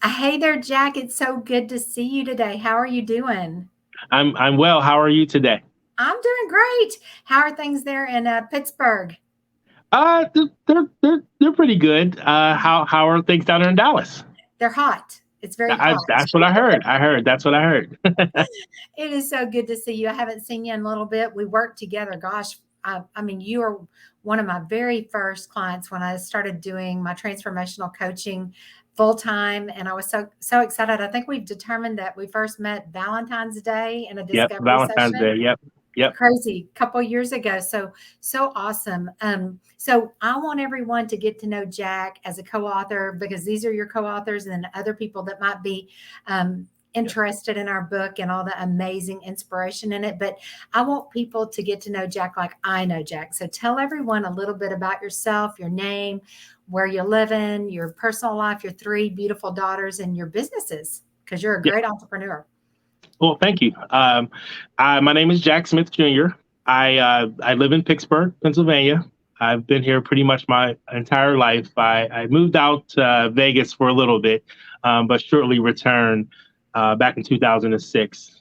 Hey there, Jack. It's so good to see you today. How are you doing? I'm well. How are you today? I'm doing great. How are things there in Pittsburgh? They're pretty good. How are things down there in Dallas? They're hot. It's very hot. That's what I heard. That's what I heard. It is so good to see you. I haven't seen you in a little bit. We worked together. Gosh, I mean, you are one of my very first clients when I started doing my transformational coaching full time, and I was so excited. I think we've determined that we first met Valentine's Day in a Yep, discovery Valentine's session. Day. Yep. Crazy couple years ago. So awesome. So I want everyone to get to know Jack as a co-author, because these are your co-authors and then other people that might be interested in our book and all the amazing inspiration in it. But I want people to get to know Jack like I know Jack. So tell everyone a little bit about yourself, your name, where you live in, your personal life, your three beautiful daughters, and your businesses, because you're a Yeah. great entrepreneur. Well, thank you. My name is Jack Smith Jr. I live in Pittsburgh, Pennsylvania. I've been here pretty much my entire life. I moved out to Vegas for a little bit, but shortly returned back in 2006.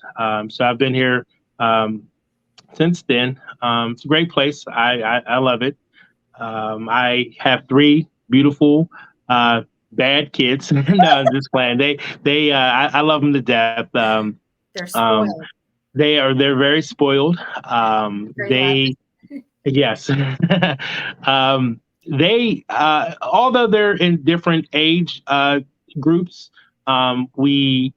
So I've been here um, since then. It's a great place. I love it. I have three beautiful, bad kids. No, I'm just playing. I love them to death. They're Um, spoiled. they're very spoiled. Great life. Yes. Although they're in different age groups, we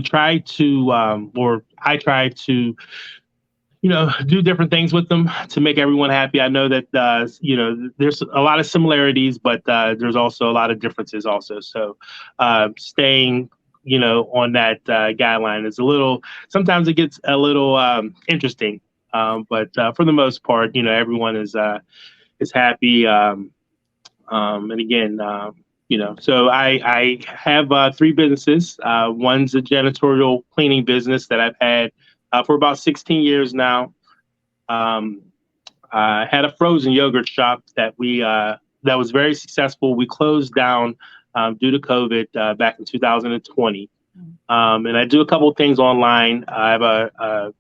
try to, or I try to, do different things with them to make everyone happy. I know that, there's a lot of similarities, but there's also a lot of differences also. So staying, on that guideline is sometimes it gets a little interesting. But for the most part, everyone is happy. And again, so I have three businesses. One's a janitorial cleaning business that I've had for about 16 years now. Um, I had a frozen yogurt shop that was very successful. We closed down due to COVID back in 2020. And I do a couple of things online. I have a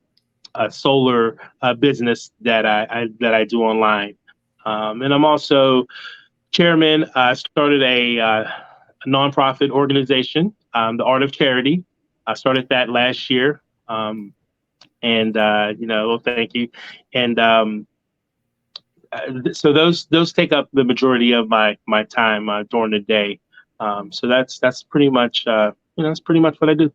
solar business that I do online, and I'm also chairman. I started a nonprofit organization, the Art of Charity. I started that last year, and well, thank you. And so those take up the majority of my time during the day. So that's pretty much that's pretty much what I do.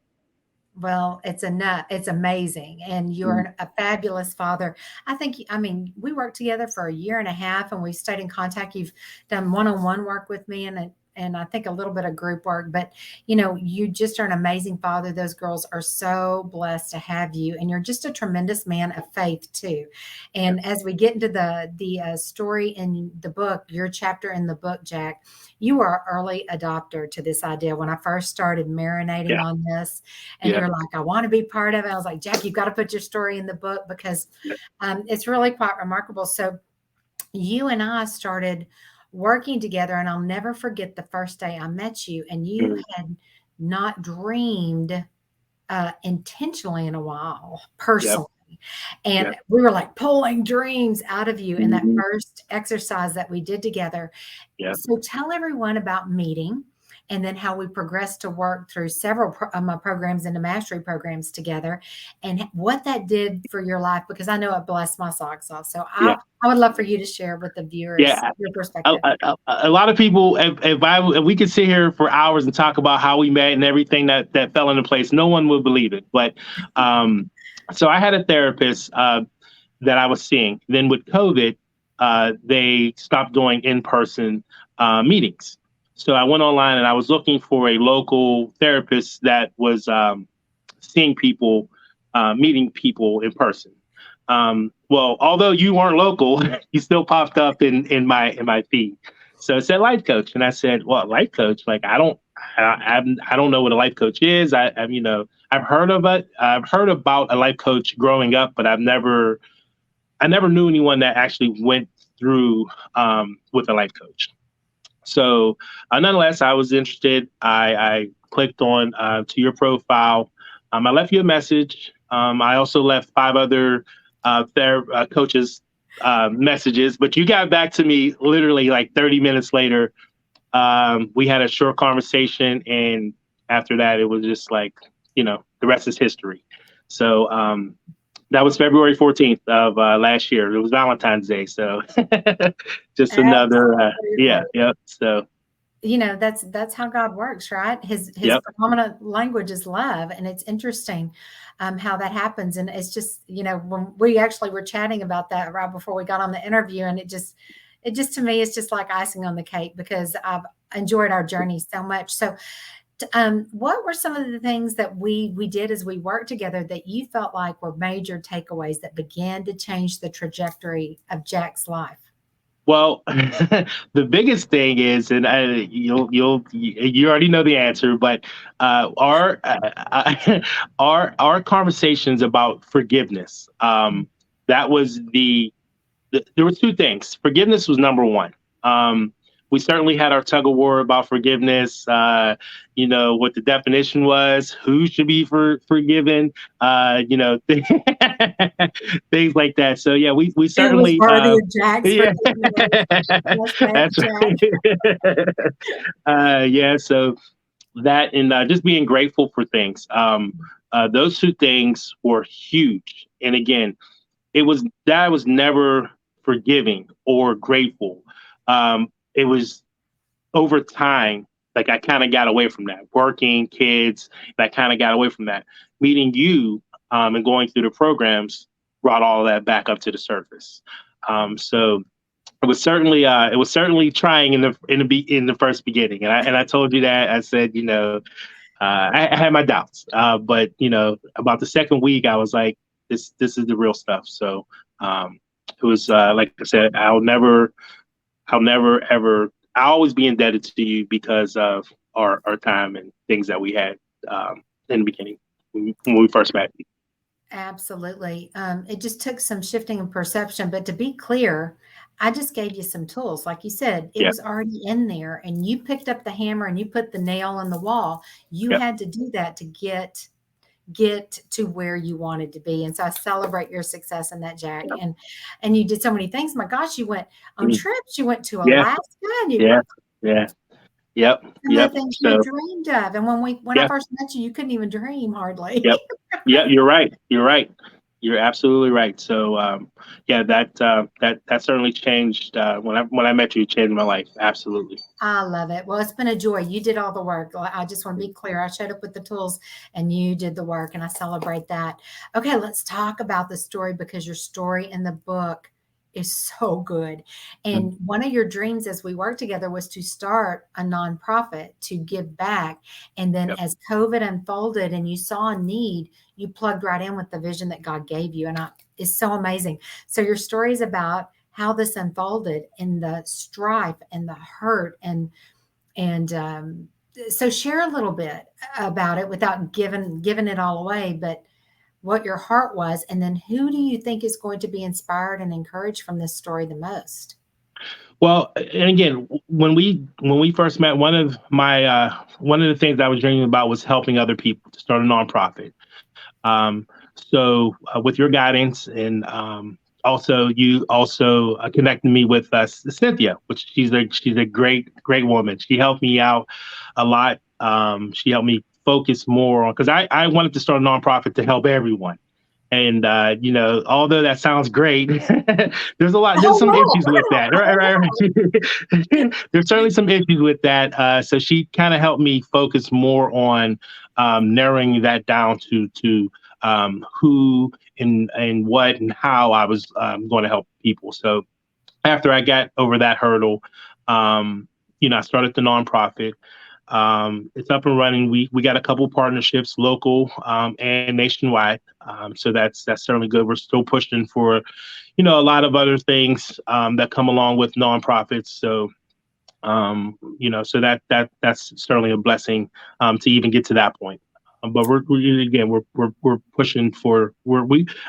Well, it's enough. It's amazing. And Mm. you're a fabulous father. I mean, we worked together for a year and a half and we stayed in contact. You've done one-on-one work with me and I think a little bit of group work, but you just are an amazing father. Those girls are so blessed to have you, and you're just a tremendous man of faith too. And as we get into the story in the book, your chapter in the book, Jack, you were an early adopter to this idea when I first started marinating Yeah, on this, and yeah, you're like, I want to be part of it. I was like, Jack, you've got to put your story in the book because yeah. it's really quite remarkable. So you and I started working together, and I'll never forget the first day I met you, and you Mm, had not dreamed intentionally in a while, yep, personally. And yep. we were like pulling dreams out of you in that Hmm. first exercise that we did together. Yep. So tell everyone about meeting and then how we progressed to work through several of my programs and the mastery programs together and what that did for your life, because I know it blessed my socks off. So Yeah, I would love for you to share with the viewers yeah. your a, perspective. a lot of people, if we could sit here for hours and talk about how we met and everything that fell into place, no one would believe it. But so I had a therapist that I was seeing. Then with COVID, they stopped doing in-person meetings. So I went online and I was looking for a local therapist that was seeing people, meeting people in person. Well, although you weren't local, you still popped up in my feed. So it said life coach, and I said, "Well, life coach? Like I don't know what a life coach is. I've heard of it. I've heard about a life coach growing up, but I never knew anyone that actually went through with a life coach. So nonetheless, I was interested. I clicked on to your profile. I left you a message. I also left 5 other coaches messages, but you got back to me literally like 30 minutes later. We had a short conversation, and after that, it was just like, the rest is history. So that was February 14th of last year. It was Valentine's Day. So just another, Absolutely. yeah. So, That's how God works, right? His yep. predominant language is love, and it's interesting how that happens. And it's just, when we actually were chatting about that right before we got on the interview, and it just to me, it's just like icing on the cake because I've enjoyed our journey so much. So, what were some of the things that we did as we worked together that you felt like were major takeaways that began to change the trajectory of Jack's life? Well, the biggest thing is, and you already know the answer, but our conversations about forgiveness. That was there were 2 things. Forgiveness was number one. We certainly had our tug of war about forgiveness. What the definition was, who should be forgiven. Things like that. So yeah, we Who was certainly. worthy of Jack's Yeah, forgiveness? Yes, that's Jack. right. Yeah, so that and just being grateful for things. Those 2 things were huge. And again, it was that I was never forgiving or grateful. It was over time, like I kind of got away from that. Working, kids, and I kind of got away from that. Meeting you and going through the programs brought all of that back up to the surface. So it was certainly trying in the first beginning, and I told you that. I said, I had my doubts, but about the second week, I was like, this is the real stuff. So it was like I said, I'll never ever. I'll always be indebted to you because of our time and things that we had in the beginning when we first met. Absolutely. It just took some shifting of perception, but to be clear, I just gave you some tools. Like you said, it Yeah, was already in there, and you picked up the hammer and you put the nail in the wall. You yeah. had to do that to get to where you wanted to be. And so I celebrate your success in that, Jack. And you did so many things. My gosh, you went on Mhm. trips. You went to Yeah, Alaska, and you yeah, yeah. Yep, some of yep. the things you So dreamed of. And when I yeah, first met you, you couldn't even dream hardly. yep. Yeah, you're right. You're right. You're absolutely right. So, yeah, that certainly changed when I met you. It changed my life. Absolutely. I love it. Well, it's been a joy. You did all the work. I just want to be clear. I showed up with the tools and you did the work, and I celebrate that. Okay, let's talk about the story because your story in the book is so good. Mhm. And one of your dreams as we worked together was to start a nonprofit to give back. And then Yep. as COVID unfolded and you saw a need, you plugged right in with the vision that God gave you. And it's so amazing. So your story is about how this unfolded in the strife and the hurt and so share a little bit about it without giving it all away, but what your heart was, and then who do you think is going to be inspired and encouraged from this story the most? Well, and again, when we first met, one of the things I was dreaming about was helping other people to start a nonprofit. So with your guidance and also you also connected me with Cynthia, which she's a great woman. She helped me out a lot. She helped me focus more on because I wanted to start a nonprofit to help everyone. And although that sounds great, there's some Oh issues with that. Right. There's certainly some issues with that. So she kind of helped me focus more on narrowing that down to who and what and how I was going to help people. So after I got over that hurdle, I started the nonprofit. It's up and running. We got a couple partnerships, local and nationwide. So that's certainly good. We're still pushing for, a lot of other things that come along with nonprofits. So so that's certainly a blessing to even get to that point. But we're pushing for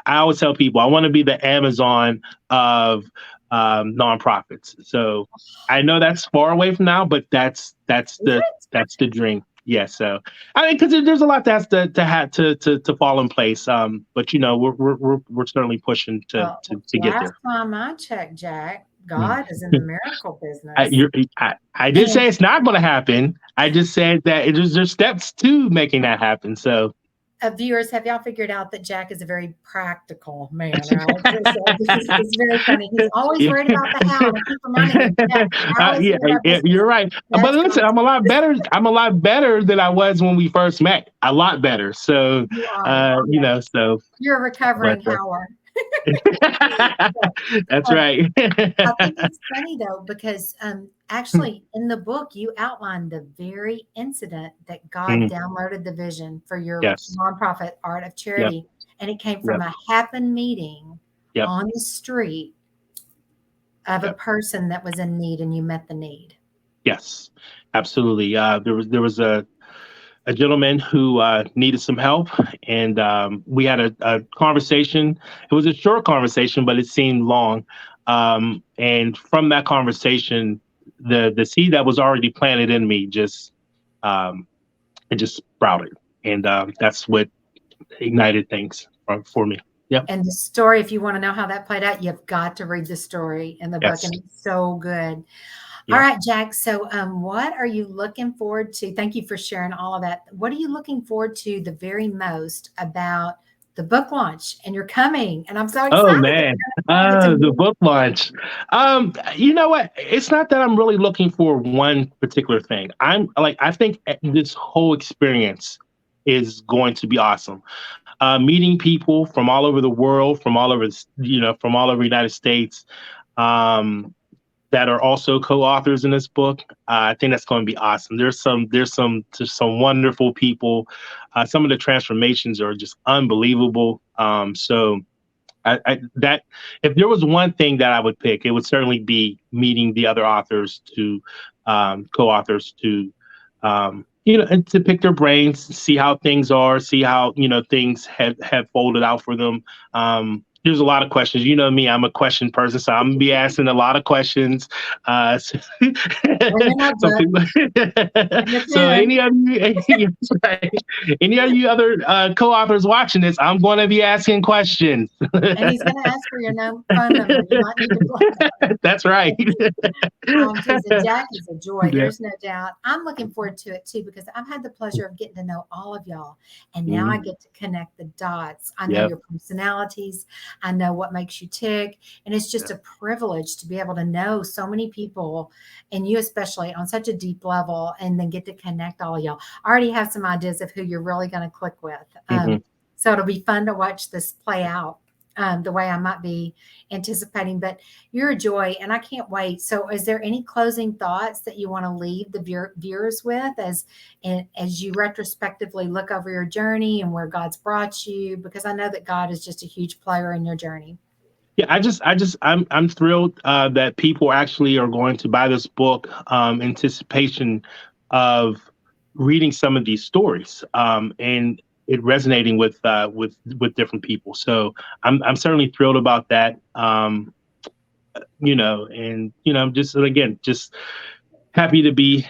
I always tell people I want to be the Amazon of nonprofits. So I know that's far away from now, but that's is the it? that's the dream. yeah. So I mean, because there's a lot that has to have to fall in place. But you know, we're certainly pushing Well, to get last there. time I checked, Jack, Mm. God is in the miracle I, business. you're, I did And say it's not going to happen. I just said that there's steps to making that happen. So viewers, have y'all figured out that Jack is a very practical man, right? So this is it's very funny. He's always yeah. worried about the how, and I keep reminding him, Jack, how is Yeah, it in our business? you're right. But That's listen, God's I'm a lot business. better. I'm a lot better than I was when we first met. A lot better. So, You are, you yeah. know, so, You're a but recovering Howard. that's Um, right. I think it's funny though, because actually in the book, you outlined the very incident that God Mm, downloaded the vision for your yes. nonprofit Art of Yep. Charity. And it came from Yep. a happened meeting Yep. on the street of a Yep. person that was in need, and you met the need. Yes. Absolutely. There was a gentleman who needed some help, and we had a conversation. It was a short conversation, but it seemed long. And from that conversation, the seed that was already planted in me just um, it just sprouted, and that's what ignited things for me. Yep. And the story, if you want to know how that played out, you've got to read the story in the book, Yes. and it's so good. All Yeah. right, Jack. So, what are you looking forward to? Thank you for sharing all of that. What are you looking forward to the very most about the book launch? And you're coming, and I'm so Oh excited that man, we're going to get to the meet. book launch. You know what? It's not that I'm really looking for one particular thing. I think this whole experience is going to be awesome. Meeting people from all over the world, from all over, from all over the United States, um, that are also co-authors in this book. I think that's going to be awesome. Just some wonderful people. Some of the transformations are just unbelievable. So that if there was one thing that I would pick, it would certainly be meeting the other authors to co-authors to and to pick their brains, see how things are, see how things have folded out for them. There's a lot of questions. You know me, I'm a question person, so I'm gonna be asking a lot co-authors so, Bring your so notebook people, and your so pen, any of you other co-authors watching this, I'm going to be asking questions. and he's going to ask for your phone number. You might need to block That's right. I'm teasing. Jack is a joy. Yeah. There's no doubt. I'm looking forward to it too because I've had the pleasure of getting to know all of y'all. And now I Mhm. get to connect the dots. I know Yep. your personalities, I know what makes you tick. And it's just Yep. a privilege to be able to know so many people, and you especially, on such a deep level, and then get to connect all of y'all. I already have some ideas of who you're really going to click with. Mhm. So it'll be fun to watch this play out. The way I might be anticipating, but you're a joy and I can't wait. So is there any closing thoughts that you want to leave the viewers with as you retrospectively look over your journey and where God's brought you? Because I know that God is just a huge player in your journey. Yeah, I'm thrilled that people actually are going to buy this book, anticipation of reading some of these stories, and it resonating with different people. So I'm certainly thrilled about that. And just again, just happy to be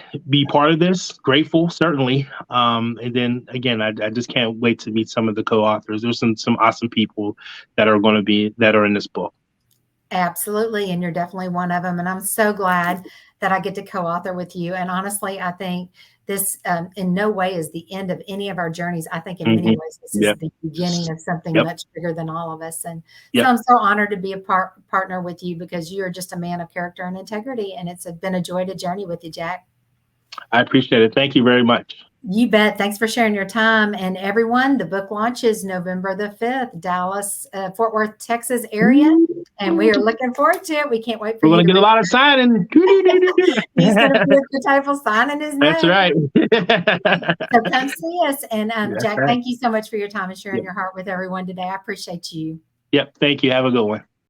part of this. Grateful, certainly. And then again, I just can't wait to meet some of the co-authors. There's some awesome people that are in this book. Absolutely. And you're definitely one of them. And I'm so glad that I get to co author with you. And honestly, I think this in no way is the end of any of our journeys. I think in many Hmm. ways, this is Yep. the beginning of something Yep. much bigger than all of us. And so Yep. I'm so honored to be a partner with you because you're just a man of character and integrity. And it's been a joy to journey with you, Jack. I appreciate it. Thank you very much. You bet. Thanks for sharing your time. And everyone, the book launches November the 5th, Dallas, Fort Worth, Texas area. And we are looking forward to it. We can't wait for We're you gonna to get a read. lot of signing. He's going to be at the table signing his That's name. right. So come see us. And That's Jack, right. thank you so much for your time and sharing Yep. your heart with everyone today. I appreciate you. Yep. Thank you. Have a good one.